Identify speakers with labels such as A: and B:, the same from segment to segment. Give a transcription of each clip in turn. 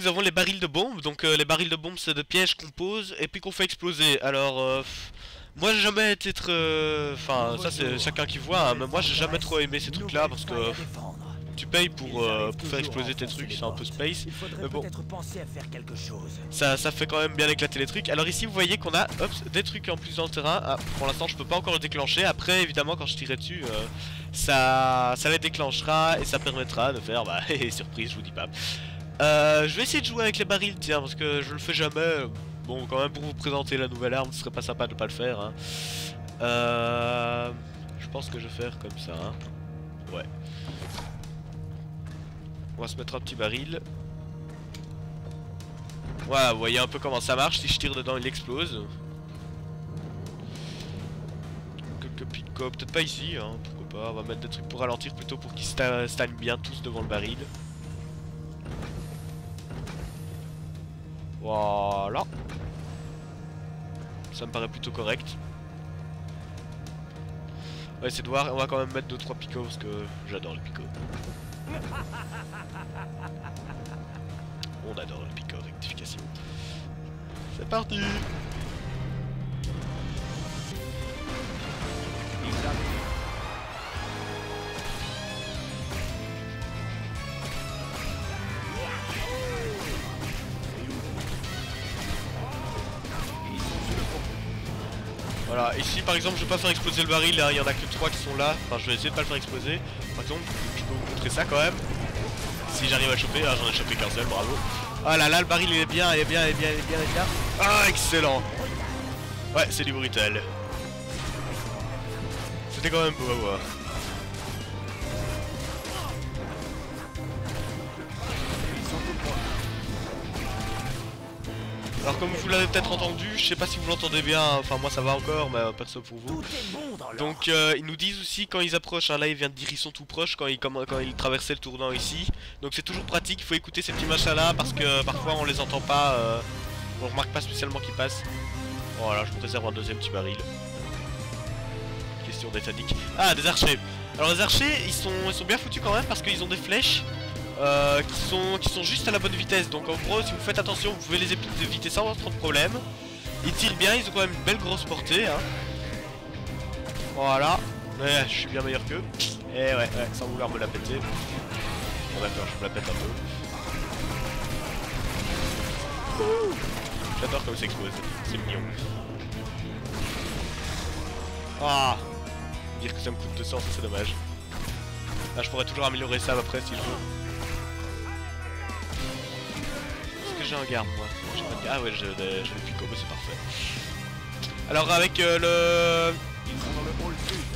A: nous avons les barils de bombes. Donc les barils de bombes c'est des pièges qu'on pose et puis qu'on fait exploser. Alors moi j'ai jamais été très... Enfin ça c'est chacun qui voit hein, mais moi j'ai jamais trop aimé ces trucs là parce que tu payes pour faire exploser tes trucs, c'est un peu space. Mais bon, ça fait quand même bien éclater les trucs. Alors ici vous voyez qu'on a hop, des trucs en plus dans le terrain. Ah, pour l'instant je peux pas encore le déclencher. Après évidemment quand je tirerai dessus ça les déclenchera et ça permettra de faire bah surprise je vous dis pas. Je vais essayer de jouer avec les barils tiens parce que je le fais jamais. Bon quand même pour vous présenter la nouvelle arme ce serait pas sympa de pas le faire hein. Je pense que je vais faire comme ça hein. Ouais. On va se mettre un petit baril. Voilà, vous voyez un peu comment ça marche. Si je tire dedans, il explose. Quelques picots, peut-être pas ici, hein, pourquoi pas. On va mettre des trucs pour ralentir plutôt pour qu'ils stagnent bien tous devant le baril. Voilà. Ça me paraît plutôt correct. On va essayer de voir, on va quand même mettre 2-3 picots parce que j'adore les picots. On adore le pico rectification. C'est parti. Voilà, ici par exemple je vais pas faire exploser le baril, hein. Il y en a que 3 qui sont là. Enfin je vais essayer de pas le faire exploser. Par exemple, je peux vous montrer ça quand même. Si j'arrive à le choper, ah, j'en ai chopé qu'un seul, bravo. Ah là là, le baril il est bien, il est bien, il est bien, il est bien, il est bien. Ah excellent. Ouais, c'est du brutal. C'était quand même beau à voir. Alors comme vous l'avez peut-être entendu, je sais pas si vous l'entendez bien, enfin moi ça va encore, mais perso pour vous. Donc ils nous disent aussi quand ils approchent, hein, là il vient de dire ils sont tout proches quand ils traversaient le tournant ici. Donc c'est toujours pratique, il faut écouter ces petits machins là parce que parfois on les entend pas, on remarque pas spécialement qu'ils passent. Voilà, je me réserve un deuxième petit baril. Question d'étanique. Ah, des archers. Alors les archers, ils sont bien foutus quand même parce qu'ils ont des flèches. Qui sont juste à la bonne vitesse. Donc en gros si vous faites attention vous pouvez les éviter sans trop de problème. Ils tirent bien, ils ont quand même une belle grosse portée hein. Voilà. Ouais, je suis bien meilleur qu'eux. Et ouais, sans vouloir me la péter. Bon d'accord, je me la pète un peu. J'adore comme ça explose, c'est mignon. Ah, dire que ça me coûte 200, c'est dommage. Là je pourrais toujours améliorer ça après si je veux. J'ai un garde moi. Pas de... Ah ouais j'ai le pico, c'est parfait. Alors avec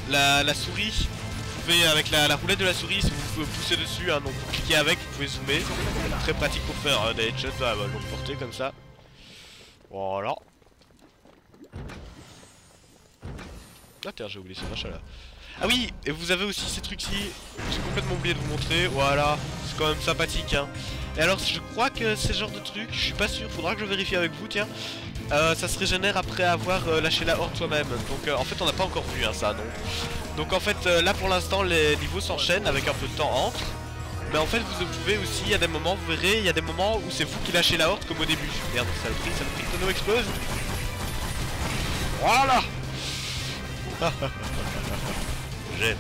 A: la souris, vous pouvez avec la roulette de la souris, si vous pouvez pousser dessus, hein, donc vous cliquez avec, vous pouvez zoomer. Très pratique pour faire des headshots à longue portée comme ça. Voilà. Ah tiens j'ai oublié ce machin là. Ah oui, et vous avez aussi ces trucs-ci, j'ai complètement oublié de vous montrer, voilà, c'est quand même sympathique hein. Et alors je crois que c'est ce genre de truc, je suis pas sûr, faudra que je vérifie avec vous tiens. Ça se régénère après avoir lâché la horde soi-même, donc en fait on n'a pas encore vu hein, ça non. Donc en fait là pour l'instant les niveaux s'enchaînent avec un peu de temps entre. Mais en fait vous pouvez aussi, il y a des moments, vous verrez, il y a des moments où c'est vous qui lâchez la horde comme au début. Merde, ça le tonneau explose. Voilà. J'aime.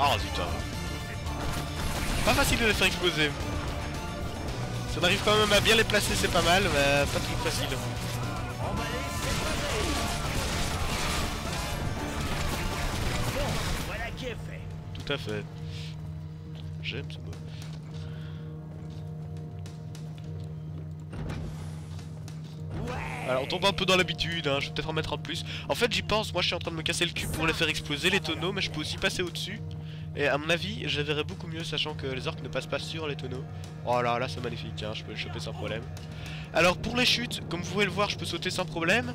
A: Ah zut. Pas facile de les faire exploser. Si on arrive quand même à bien les placer c'est pas mal, mais pas trop facile. Tout à fait. J'aime ce mot. Alors on tombe un peu dans l'habitude, hein. Je vais peut-être en mettre un de plus. En fait j'y pense, moi je suis en train de me casser le cul pour les faire exploser les tonneaux, mais je peux aussi passer au-dessus. Et à mon avis je les verrai beaucoup mieux sachant que les orques ne passent pas sur les tonneaux. Oh là là c'est magnifique, hein. Je peux le choper sans problème. Alors pour les chutes, comme vous pouvez le voir je peux sauter sans problème.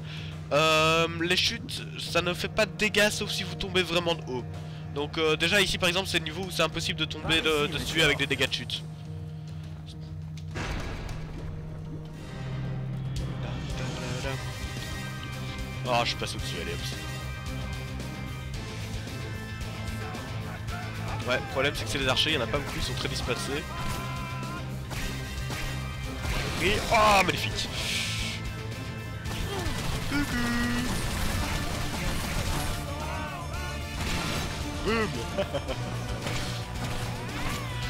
A: Les chutes ça ne fait pas de dégâts sauf si vous tombez vraiment de haut. Donc déjà ici par exemple c'est le niveau où c'est impossible de tomber dessus avec des dégâts de chute. Oh, je passe au-dessus, allez hop. Ouais, le problème c'est que c'est les archers, il y en a pas beaucoup, ils sont très dispersés. Et... oh, magnifique. Coucou. Boum.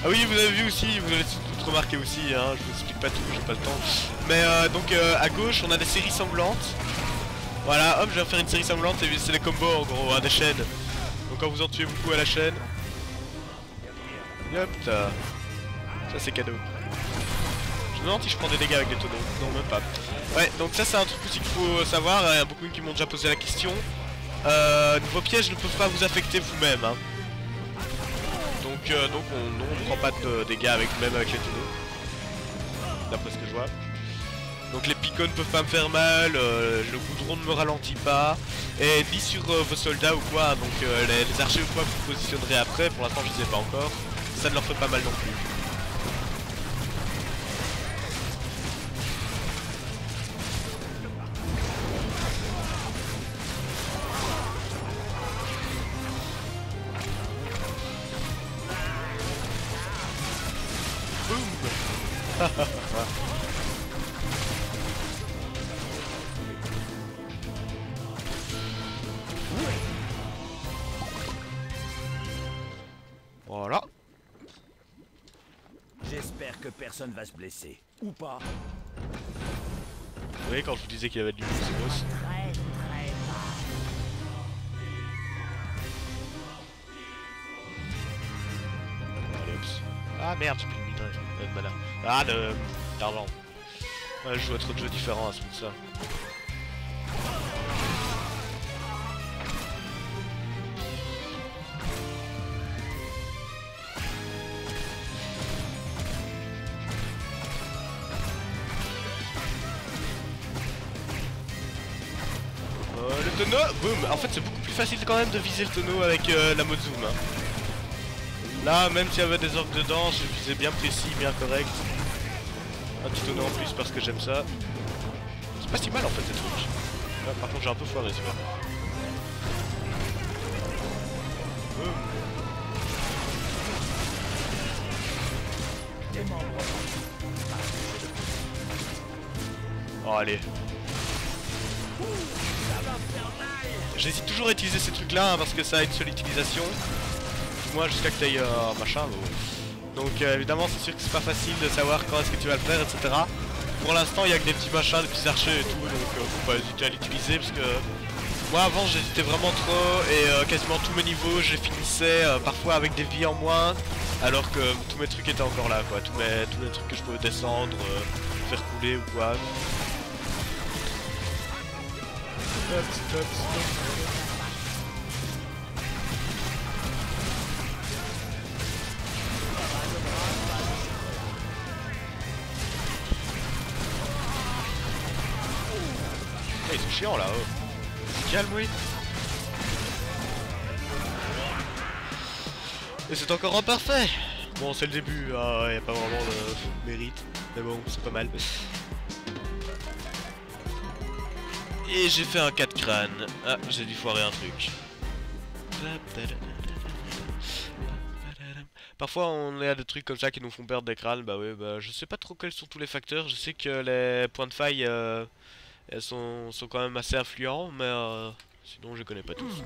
A: Ah oui, vous avez vu aussi, vous avez tout remarqué aussi, hein, je vous explique pas tout, j'ai pas le temps. Mais donc à gauche, on a des séries sanglantes. Voilà, hop, je vais faire une série sanglante, c'est les combos en gros, hein, des chaînes. Donc quand vous en tuez beaucoup à la chaîne. Hop, ça c'est cadeau. Je me demande si je prends des dégâts avec des tonneaux. Non, même pas. Ouais, donc ça c'est un truc aussi qu'il faut savoir, il y a beaucoup qui m'ont déjà posé la question. Vos pièges ne peuvent pas vous affecter vous-même. Hein. Donc on ne prend pas de dégâts même avec les tonneaux. D'après ce que je vois. Donc les picots ne peuvent pas me faire mal, le goudron ne me ralentit pas. Et ni sur vos soldats ou quoi, donc les archers ou quoi que vous positionnerez après, pour l'instant je ne sais pas encore. Ça ne leur fait pas mal non plus. Boum. Voilà.
B: J'espère que personne va se blesser. Ou pas.
A: Vous voyez quand je vous disais qu'il y avait du boss. Allez, oups. Ah merde, j'ai plus de mitraille. De mana. Ah, d'argent. Ouais, je joue à trop de jeux différents à ce moment ça. Le tonneau, boum. En fait c'est beaucoup plus facile quand même de viser le tonneau avec la mode zoom. Hein. Là, même s'il y avait des orques dedans, je visais bien précis, bien correct. Un petit tonneau en plus parce que j'aime ça. C'est pas si mal en fait ces trucs. Là, par contre j'ai un peu foiré celui-là. Oh allez. J'hésite toujours à utiliser ces trucs là hein, parce que ça a une seule utilisation. Moi jusqu'à que t'ailles machin. Donc évidemment c'est sûr que c'est pas facile de savoir quand est-ce que tu vas le faire, etc. Pour l'instant il y a que des petits machins, des petits archers et tout, donc faut pas hésiter à l'utiliser parce que moi avant j'hésitais vraiment trop et quasiment tous mes niveaux je finissais parfois avec des vies en moins alors que tous mes trucs étaient encore là quoi, tous les trucs que je pouvais descendre, faire couler ou quoi. Ils sont chiants là, oh. Calme oui. Et c'est encore imparfait. Bon c'est le début, y a pas vraiment de mérite. Mais bon c'est pas mal. Et j'ai fait un 4 crâne. Ah j'ai dû foirer un truc. Parfois on a des trucs comme ça qui nous font perdre des crânes. Bah oui bah je sais pas trop quels sont tous les facteurs. Je sais que les points de faille elles sont quand même assez influents, mais sinon je connais pas tous.